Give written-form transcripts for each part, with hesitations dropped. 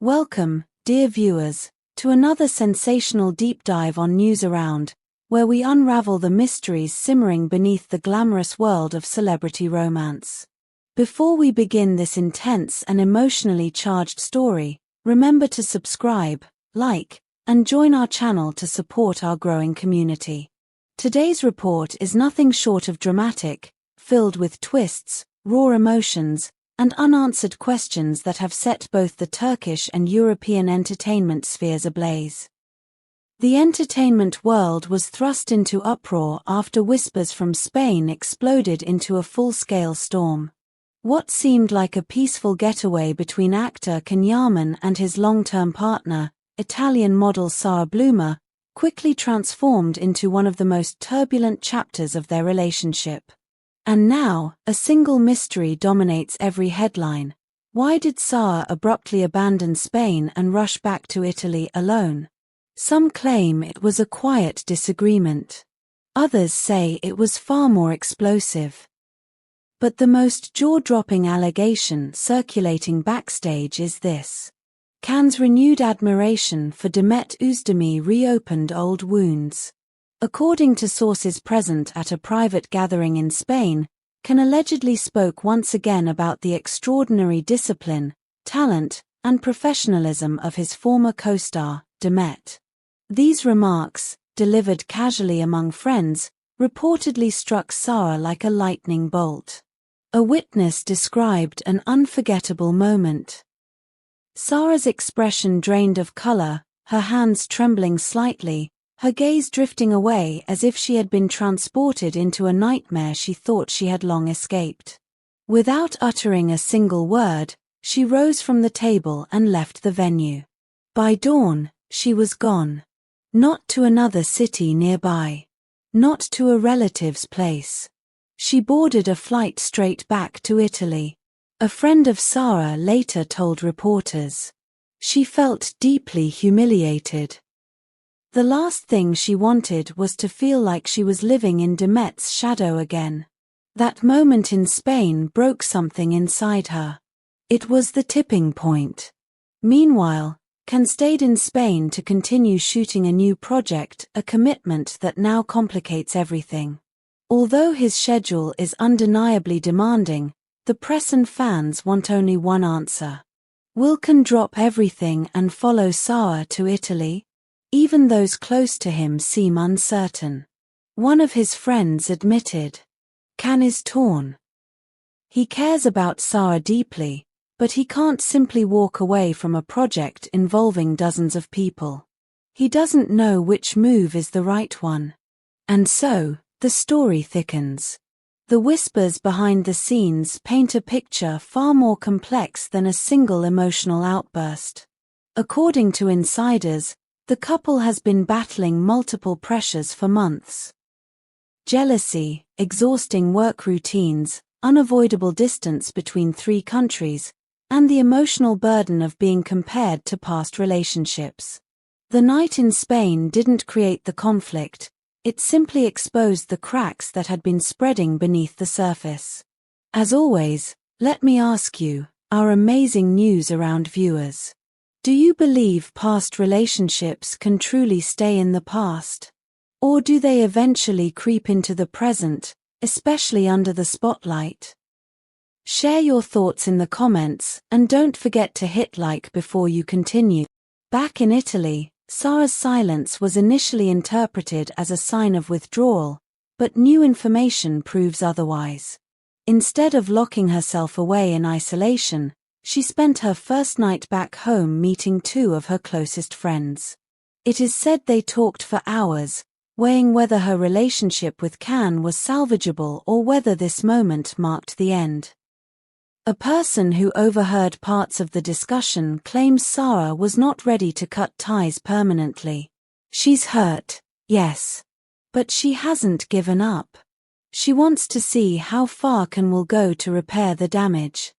Welcome, dear viewers, to another sensational deep dive on News Around, where we unravel the mysteries simmering beneath the glamorous world of celebrity romance. Before we begin this intense and emotionally charged story, remember to subscribe, like, and join our channel to support our growing community. Today's report is nothing short of dramatic, filled with twists, raw emotions, and unanswered questions that have set both the Turkish and European entertainment spheres ablaze. The entertainment world was thrust into uproar after whispers from Spain exploded into a full-scale storm. What seemed like a peaceful getaway between actor Yaman and his long-term partner, Italian model Sara Bluma, quickly transformed into one of the most turbulent chapters of their relationship. And now, a single mystery dominates every headline. Why did Sara abruptly abandon Spain and rush back to Italy alone? Some claim it was a quiet disagreement. Others say it was far more explosive. But the most jaw-dropping allegation circulating backstage is this. Cannes' renewed admiration for Demet Özdemir reopened old wounds. According to sources present at a private gathering in Spain, Can allegedly spoke once again about the extraordinary discipline, talent, and professionalism of his former co-star, Demet. These remarks, delivered casually among friends, reportedly struck Sara like a lightning bolt. A witness described an unforgettable moment. Sara's expression drained of color, her hands trembling slightly, her gaze drifting away as if she had been transported into a nightmare she thought she had long escaped. Without uttering a single word, she rose from the table and left the venue. By dawn, she was gone. Not to another city nearby. Not to a relative's place. She boarded a flight straight back to Italy. A friend of Sara later told reporters. She felt deeply humiliated. The last thing she wanted was to feel like she was living in Demet's shadow again. That moment in Spain broke something inside her. It was the tipping point. Meanwhile, Can stayed in Spain to continue shooting a new project, a commitment that now complicates everything. Although his schedule is undeniably demanding, the press and fans want only one answer. Will Can drop everything and follow Sara to Italy? Even those close to him seem uncertain. One of his friends admitted. Can is torn. He cares about Sara deeply, but he can't simply walk away from a project involving dozens of people. He doesn't know which move is the right one. And so, the story thickens. The whispers behind the scenes paint a picture far more complex than a single emotional outburst. According to insiders, the couple has been battling multiple pressures for months. Jealousy, exhausting work routines, unavoidable distance between three countries, and the emotional burden of being compared to past relationships. The night in Spain didn't create the conflict, it simply exposed the cracks that had been spreading beneath the surface. As always, let me ask you, our amazing News Around viewers. Do you believe past relationships can truly stay in the past? Or do they eventually creep into the present, especially under the spotlight? Share your thoughts in the comments, and don't forget to hit like before you continue. Back in Italy, Sara's silence was initially interpreted as a sign of withdrawal, but new information proves otherwise. Instead of locking herself away in isolation, she spent her first night back home meeting two of her closest friends. It is said they talked for hours, weighing whether her relationship with Can was salvageable or whether this moment marked the end. A person who overheard parts of the discussion claims Sara was not ready to cut ties permanently. She's hurt, yes. But she hasn't given up. She wants to see how far Can will go to repair the damage.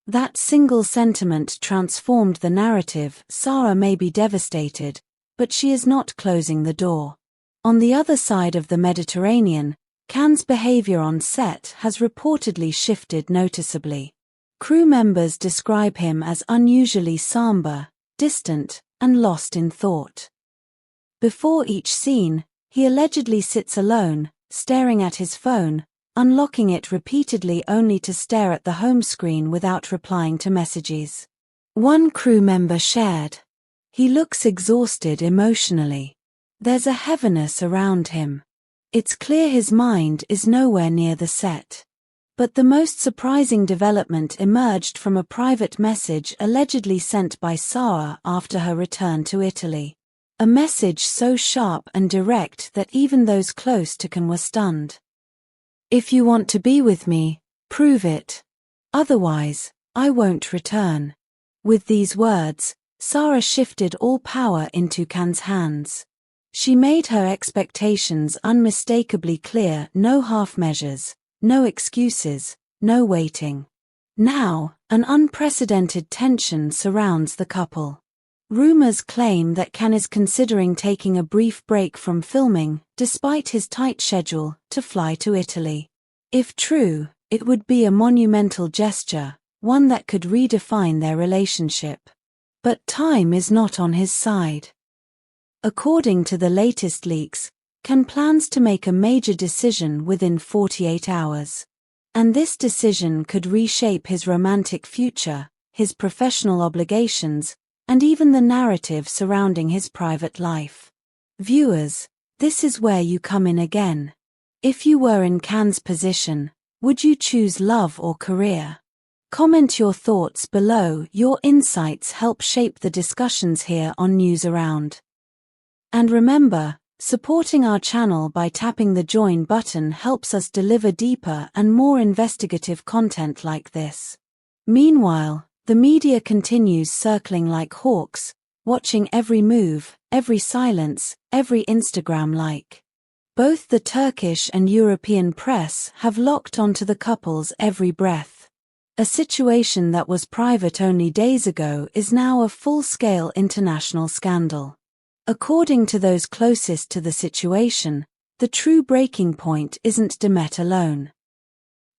That single sentiment transformed the narrative. Sara may be devastated, but she is not closing the door. On the other side of the Mediterranean, Can's behavior on set has reportedly shifted noticeably. Crew members describe him as unusually somber, distant, and lost in thought. Before each scene, he allegedly sits alone, staring at his phone, unlocking it repeatedly only to stare at the home screen without replying to messages. One crew member shared, "He looks exhausted emotionally. There's a heaviness around him. It's clear his mind is nowhere near the set." But the most surprising development emerged from a private message allegedly sent by Sara after her return to Italy. A message so sharp and direct that even those close to Can were stunned. "If you want to be with me, prove it. Otherwise, I won't return." With these words, Sara shifted all power into Can's hands. She made her expectations unmistakably clear: no half measures, no excuses, no waiting. Now, an unprecedented tension surrounds the couple. Rumors claim that Can is considering taking a brief break from filming, despite his tight schedule, to fly to Italy. If true, it would be a monumental gesture, one that could redefine their relationship. But time is not on his side. According to the latest leaks, Can plans to make a major decision within 48 hours. And this decision could reshape his romantic future, his professional obligations, and even the narrative surrounding his private life. Viewers, this is where you come in again. If you were in Can's position, would you choose love or career? Comment your thoughts below. Your insights help shape the discussions here on News Around. And remember, supporting our channel by tapping the join button helps us deliver deeper and more investigative content like this. Meanwhile, the media continues circling like hawks, watching every move, every silence, every Instagram like. Both the Turkish and European press have locked onto the couple's every breath. A situation that was private only days ago is now a full-scale international scandal. According to those closest to the situation, the true breaking point isn't Demet alone.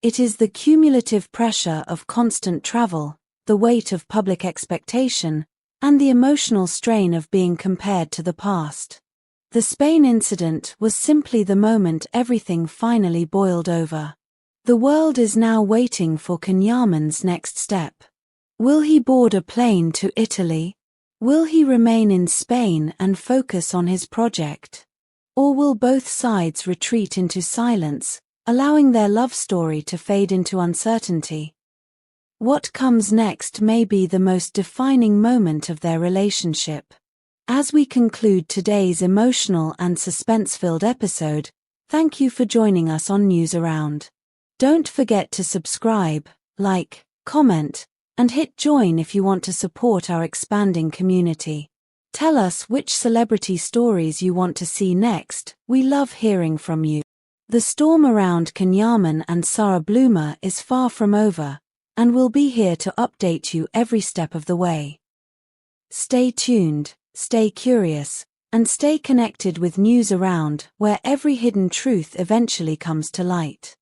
It is the cumulative pressure of constant travel, the weight of public expectation, and the emotional strain of being compared to the past. The Spain incident was simply the moment everything finally boiled over. The world is now waiting for Yaman's next step. Will he board a plane to Italy? Will he remain in Spain and focus on his project? Or will both sides retreat into silence, allowing their love story to fade into uncertainty? What comes next may be the most defining moment of their relationship. As we conclude today's emotional and suspense-filled episode, thank you for joining us on News Around. Don't forget to subscribe, like, comment, and hit join if you want to support our expanding community. Tell us which celebrity stories you want to see next. We love hearing from you. The storm around Yaman and Sara Bluma is far from over, and we'll be here to update you every step of the way. Stay tuned, stay curious, and stay connected with News Around, where every hidden truth eventually comes to light.